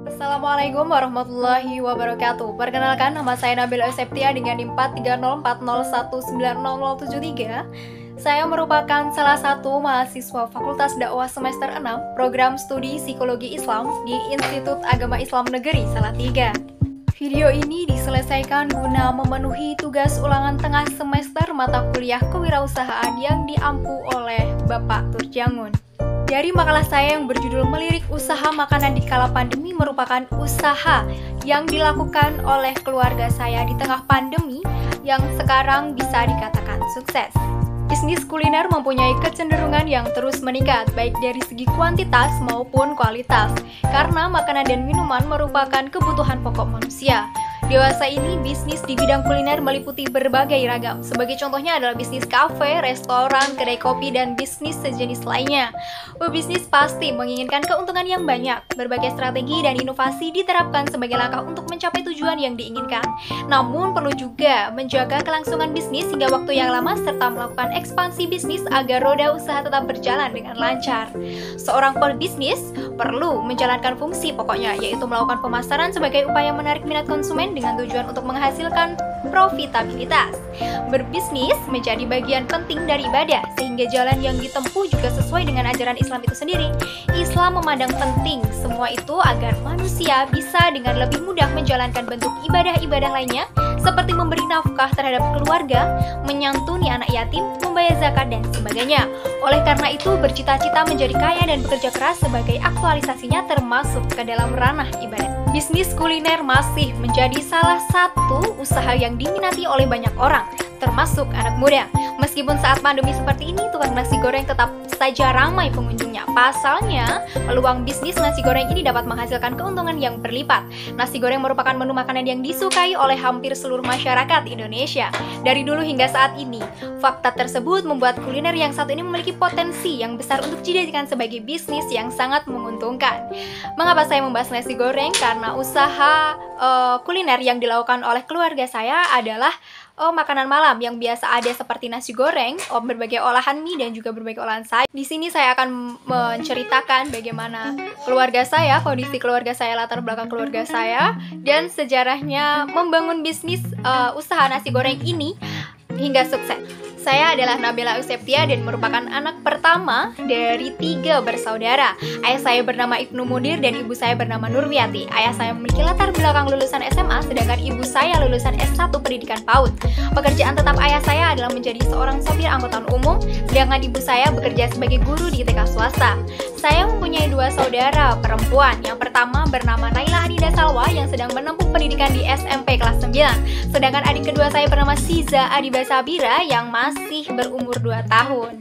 Assalamualaikum warahmatullahi wabarakatuh. Perkenalkan, nama saya Nabila Septia dengan NIM 43040190073. Saya merupakan salah satu mahasiswa Fakultas Dakwah semester 6 Program Studi Psikologi Islam di Institut Agama Islam Negeri Salatiga. Video ini diselesaikan guna memenuhi tugas ulangan tengah semester mata kuliah kewirausahaan yang diampu oleh Bapak Turjangun. Dari makalah saya yang berjudul Melirik Usaha Makanan di Kala Pandemi merupakan usaha yang dilakukan oleh keluarga saya di tengah pandemi yang sekarang bisa dikatakan sukses. Bisnis kuliner mempunyai kecenderungan yang terus meningkat, baik dari segi kuantitas maupun kualitas, karena makanan dan minuman merupakan kebutuhan pokok manusia. Dewasa ini, bisnis di bidang kuliner meliputi berbagai ragam. Sebagai contohnya adalah bisnis kafe, restoran, kedai kopi, dan bisnis sejenis lainnya. Pebisnis pasti menginginkan keuntungan yang banyak. Berbagai strategi dan inovasi diterapkan sebagai langkah untuk mencapai tujuan yang diinginkan. Namun, perlu juga menjaga kelangsungan bisnis hingga waktu yang lama serta melakukan ekspansi bisnis agar roda usaha tetap berjalan dengan lancar. Seorang pebisnis perlu menjalankan fungsi pokoknya, yaitu melakukan pemasaran sebagai upaya menarik minat konsumen dengan tujuan untuk menghasilkan profitabilitas. Berbisnis menjadi bagian penting dari ibadah, sehingga jalan yang ditempuh juga sesuai dengan ajaran Islam itu sendiri. Islam memandang penting semua itu agar manusia bisa dengan lebih mudah menjalankan bentuk ibadah-ibadah lainnya, seperti memberi nafkah terhadap keluarga, menyantuni anak yatim, membayar zakat, dan sebagainya. Oleh karena itu, bercita-cita menjadi kaya dan bekerja keras sebagai aktualisasinya termasuk ke dalam ranah ibadah. Bisnis kuliner masih menjadi salah satu usaha yang diminati oleh banyak orang, termasuk anak muda. Meskipun saat pandemi seperti ini, tukang nasi goreng tetap saja ramai pengunjungnya. Pasalnya, peluang bisnis nasi goreng ini dapat menghasilkan keuntungan yang berlipat. Nasi goreng merupakan menu makanan yang disukai oleh hampir seluruh masyarakat Indonesia. Dari dulu hingga saat ini, fakta tersebut membuat kuliner yang satu ini memiliki potensi yang besar untuk dijadikan sebagai bisnis yang sangat menguntungkan. Mengapa saya membahas nasi goreng? Karena usaha kuliner yang dilakukan oleh keluarga saya adalah makanan malam yang biasa ada seperti nasi goreng, berbagai olahan mie, dan juga berbagai olahan sayur. Di sini saya akan menceritakan bagaimana keluarga saya, kondisi keluarga saya, latar belakang keluarga saya, dan sejarahnya membangun bisnis usaha nasi goreng ini hingga sukses. Saya adalah Nabila Septia dan merupakan anak pertama dari 3 bersaudara. Ayah saya bernama Ibnu Mudir dan ibu saya bernama Nurwiati. Ayah saya memiliki latar belakang lulusan SMA, sedangkan ibu saya lulusan S1 Pendidikan PAUD. Pekerjaan tetap ayah saya adalah menjadi seorang sopir angkutan umum, sedangkan ibu saya bekerja sebagai guru di TK swasta. Saya mempunyai 2 saudara perempuan. Yang pertama bernama Naila Adida Salwa yang sedang menempuh pendidikan di SMP kelas 9. Sedangkan adik kedua saya bernama Siza Adiba Sabira yang masih berumur 2 tahun.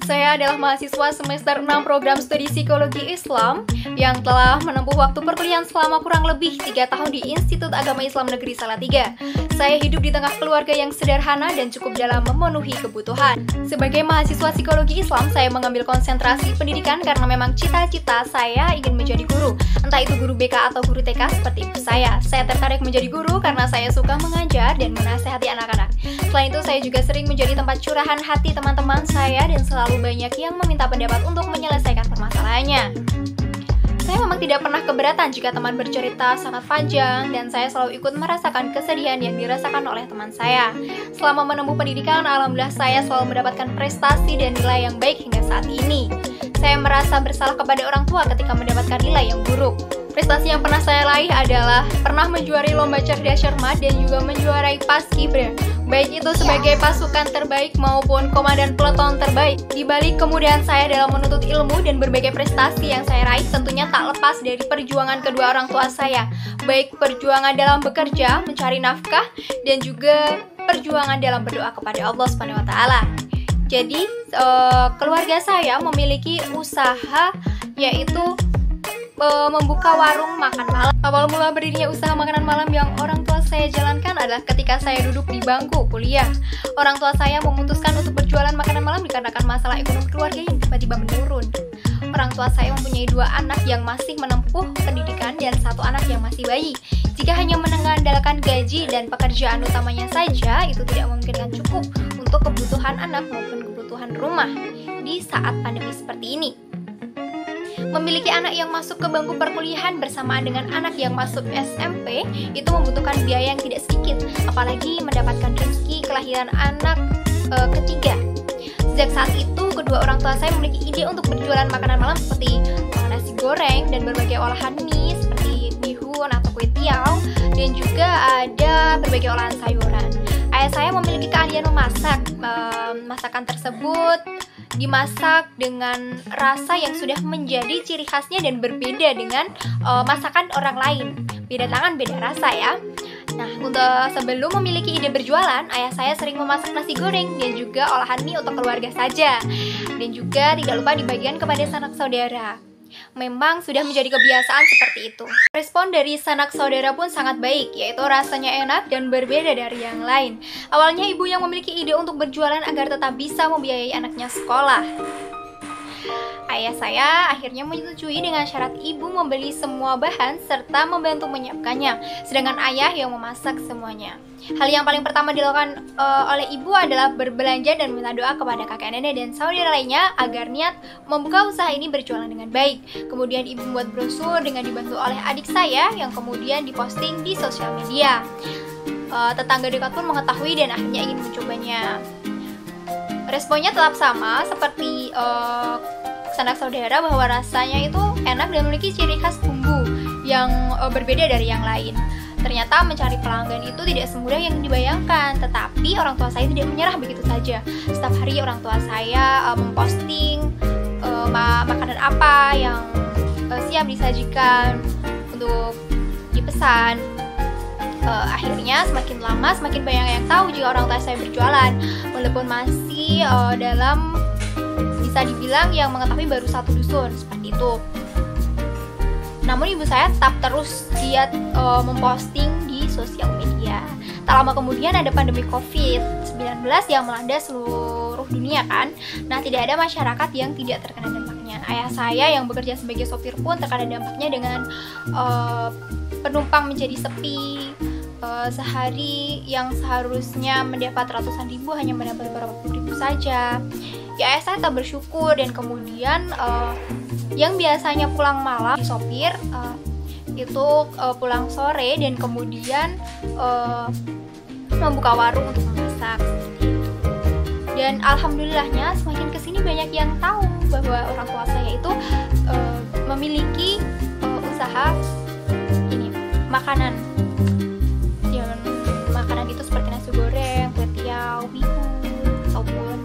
Saya adalah mahasiswa semester 6 Program Studi Psikologi Islam yang telah menempuh waktu perkuliahan selama kurang lebih 3 tahun di Institut Agama Islam Negeri Salatiga. Saya hidup di tengah keluarga yang sederhana dan cukup dalam memenuhi kebutuhan. Sebagai mahasiswa psikologi Islam, saya mengambil konsentrasi pendidikan karena memang cita-cita saya ingin menjadi guru. Entah itu guru BK atau guru TK seperti ibu saya. Saya tertarik menjadi guru karena saya suka mengajar dan menasehati anak-anak. Selain itu, saya juga sering menjadi tempat curahan hati teman-teman saya dan selalu banyak yang meminta pendapat untuk menyelesaikan permasalahannya. Saya memang tidak pernah keberatan jika teman bercerita sangat panjang dan saya selalu ikut merasakan kesedihan yang dirasakan oleh teman saya. Selama menempuh pendidikan, alhamdulillah saya selalu mendapatkan prestasi dan nilai yang baik hingga saat ini. Saya merasa bersalah kepada orang tua ketika mendapatkan nilai yang buruk. Prestasi yang pernah saya raih adalah pernah menjuarai lomba cerdas cermat dan juga menjuarai Paskibra, baik itu sebagai pasukan terbaik maupun komandan peleton terbaik. Di balik kemudahan saya dalam menuntut ilmu dan berbagai prestasi yang saya raih tentunya tak lepas dari perjuangan kedua orang tua saya, baik perjuangan dalam bekerja, mencari nafkah, dan juga perjuangan dalam berdoa kepada Allah Subhanahu wa taala. Jadi, keluarga saya memiliki usaha yaitu membuka warung makan malam. Awal mula berdirinya usaha makanan malam yang orang tua saya jalankan adalah ketika saya duduk di bangku kuliah. Orang tua saya memutuskan untuk berjualan makanan malam dikarenakan masalah ekonomi keluarga yang tiba-tiba menurun. Orang tua saya mempunyai 2 anak yang masih menempuh pendidikan dan 1 anak yang masih bayi. Jika hanya mengandalkan gaji dan pekerjaan utamanya saja, itu tidak memungkinkan cukup untuk kebutuhan anak maupun kebutuhan rumah di saat pandemi seperti ini. Memiliki anak yang masuk ke bangku perkuliahan bersamaan dengan anak yang masuk SMP itu membutuhkan biaya yang tidak sedikit, apalagi mendapatkan rezeki kelahiran anak ketiga. Sejak saat itu, kedua orang tua saya memiliki ide untuk berjualan makanan malam seperti nasi goreng dan berbagai olahan mie seperti bihun atau kue tiaw, dan juga ada berbagai olahan sayuran. Ayah saya memiliki keahlian memasak. Masakan tersebut dimasak dengan rasa yang sudah menjadi ciri khasnya dan berbeda dengan masakan orang lain. Beda tangan, beda rasa ya. Nah, untuk sebelum memiliki ide berjualan, ayah saya sering memasak nasi goreng dan juga olahan mie untuk keluarga saja. Dan juga tidak lupa dibagikan kepada sanak saudara. Memang sudah menjadi kebiasaan seperti itu. Respon dari sanak saudara pun sangat baik, yaitu rasanya enak dan berbeda dari yang lain. Awalnya ibu yang memiliki ide untuk berjualan agar tetap bisa membiayai anaknya sekolah. Ayah saya akhirnya menyetujui dengan syarat ibu membeli semua bahan serta membantu menyiapkannya, sedangkan ayah yang memasak semuanya. Hal yang paling pertama dilakukan oleh ibu adalah berbelanja dan minta doa kepada kakek nenek dan saudara lainnya agar niat membuka usaha ini berjualan dengan baik. Kemudian ibu membuat brosur dengan dibantu oleh adik saya yang kemudian diposting di sosial media. Tetangga dekat pun mengetahui dan akhirnya ingin mencobanya. Responnya tetap sama seperti sanak saudara, bahwa rasanya itu enak dan memiliki ciri khas bumbu yang berbeda dari yang lain. Ternyata mencari pelanggan itu tidak semudah yang dibayangkan, tetapi orang tua saya tidak menyerah begitu saja. Setiap hari orang tua saya memposting makanan apa yang siap disajikan untuk dipesan. Akhirnya semakin lama semakin banyak yang tahu jika orang tua saya berjualan, walaupun masih dalam bisa dibilang yang mengetahui baru satu dusun seperti itu. Namun ibu saya tetap terus giat memposting di sosial media. Tak lama kemudian ada pandemi COVID-19 yang melanda seluruh dunia kan. Nah, tidak ada masyarakat yang tidak terkena dampaknya. Ayah saya yang bekerja sebagai sopir pun terkena dampaknya dengan penumpang menjadi sepi. Sehari yang seharusnya mendapat ratusan ribu hanya mendapat beberapa puluh ribu saja. Ya, ayah saya tak bersyukur, dan kemudian yang biasanya pulang malam di sopir itu pulang sore dan kemudian membuka warung untuk memasak seperti itu. Dan alhamdulillahnya semakin kesini banyak yang tahu bahwa orang tua saya itu memiliki usaha ini makanan. Dan makanan itu seperti nasi goreng, kue tiaw, bihun, ataupun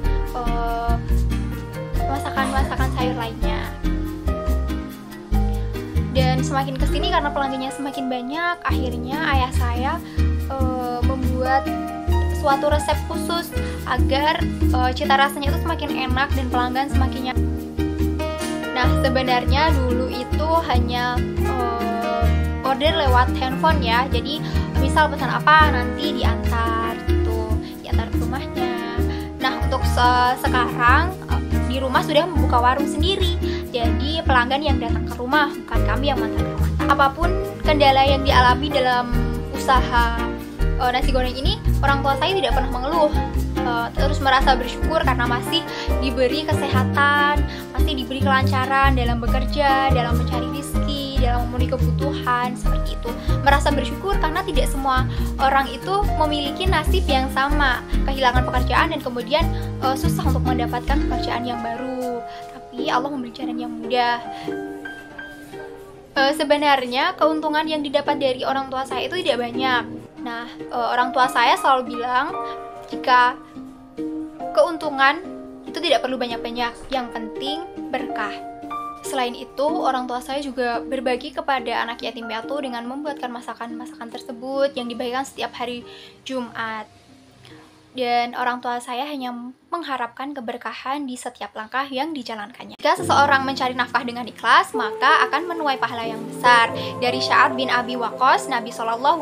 masakan sayur lainnya. Dan semakin kesini karena pelanggannya semakin banyak, akhirnya ayah saya membuat suatu resep khusus agar cita rasanya itu semakin enak dan pelanggan semakin nyaman. Nah, sebenarnya dulu itu hanya order lewat handphone ya. Jadi misal pesan apa nanti diantar gitu, diantar ke rumahnya. Nah, untuk sekarang di rumah sudah membuka warung sendiri. Jadi pelanggan yang datang ke rumah, bukan kami yang mengantar ke rumah. Apapun kendala yang dialami dalam usaha nasi goreng ini, orang tua saya tidak pernah mengeluh. Terus merasa bersyukur karena masih diberi kesehatan, masih diberi kelancaran dalam bekerja, dalam mencari rezeki, dalam memenuhi kebutuhan seperti itu. Merasa bersyukur karena tidak semua orang itu memiliki nasib yang sama, kehilangan pekerjaan dan kemudian susah untuk mendapatkan pekerjaan yang baru. Tapi Allah memberi jalan yang mudah. Sebenarnya keuntungan yang didapat dari orang tua saya itu tidak banyak. Nah, orang tua saya selalu bilang jika keuntungan itu tidak perlu banyak-banyak, yang penting berkah. Selain itu, orang tua saya juga berbagi kepada anak yatim piatu dengan membuatkan masakan-masakan tersebut yang dibagikan setiap hari Jumat. Dan orang tua saya hanya mengharapkan keberkahan di setiap langkah yang dijalankannya. Jika seseorang mencari nafkah dengan ikhlas, maka akan menuai pahala yang besar. Dari Sa'ad bin Abi Waqqas, Nabi SAW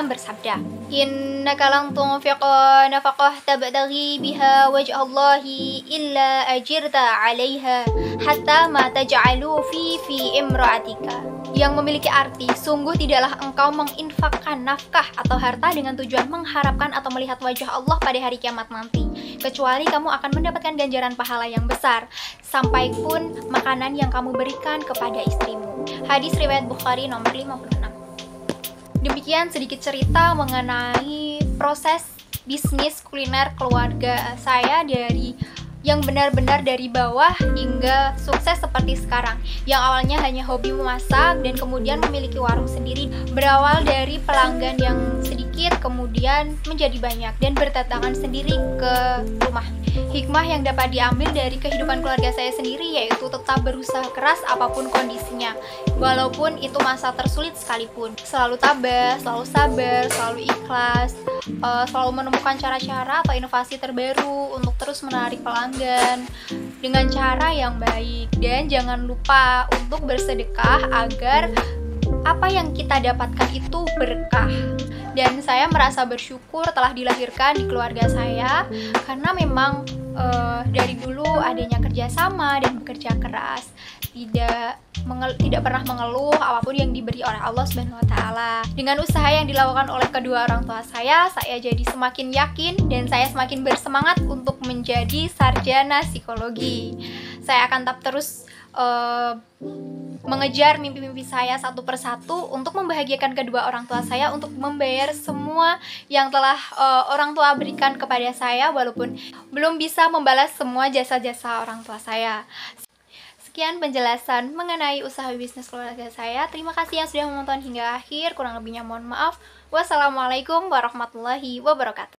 bersabda, "Innaka lan tunfiqa nafaqah tabtaghi biha wajhallahi illa ajirta 'alaiha hatta ma taj'alu fi imra'atika." yang memiliki arti, sungguh tidaklah engkau menginfakkan nafkah atau harta dengan tujuan mengharapkan atau melihat wajah Allah pada hari kiamat nanti, kecuali kamu akan mendapatkan ganjaran pahala yang besar, sampai pun makanan yang kamu berikan kepada istrimu. Hadis riwayat Bukhari nomor 56. Demikian sedikit cerita mengenai proses bisnis kuliner keluarga saya dari yang benar-benar dari bawah hingga sukses seperti sekarang, yang awalnya hanya hobi memasak dan kemudian memiliki warung sendiri, berawal dari pelanggan yang sedikit kemudian menjadi banyak dan berdatangan sendiri ke rumah. Hikmah yang dapat diambil dari kehidupan keluarga saya sendiri yaitu tetap berusaha keras apapun kondisinya, walaupun itu masa tersulit sekalipun. Selalu tabah, selalu sabar, selalu ikhlas, selalu menemukan cara-cara atau inovasi terbaru untuk terus menarik pelanggan dengan cara yang baik. Dan jangan lupa untuk bersedekah agar apa yang kita dapatkan itu berkah. Dan saya merasa bersyukur telah dilahirkan di keluarga saya, karena memang dari dulu adanya kerjasama dan bekerja keras, tidak pernah mengeluh apapun yang diberi oleh Allah Subhanahu wa Ta'ala. Dengan usaha yang dilakukan oleh kedua orang tua saya jadi semakin yakin dan saya semakin bersemangat untuk menjadi sarjana psikologi. Saya akan tetap terus mengejar mimpi-mimpi saya satu persatu untuk membahagiakan kedua orang tua saya, untuk membayar semua yang telah orang tua berikan kepada saya, walaupun belum bisa membalas semua jasa-jasa orang tua saya. Sekian penjelasan mengenai usaha bisnis keluarga saya. Terima kasih yang sudah menonton hingga akhir. Kurang lebihnya mohon maaf. Wassalamualaikum warahmatullahi wabarakatuh.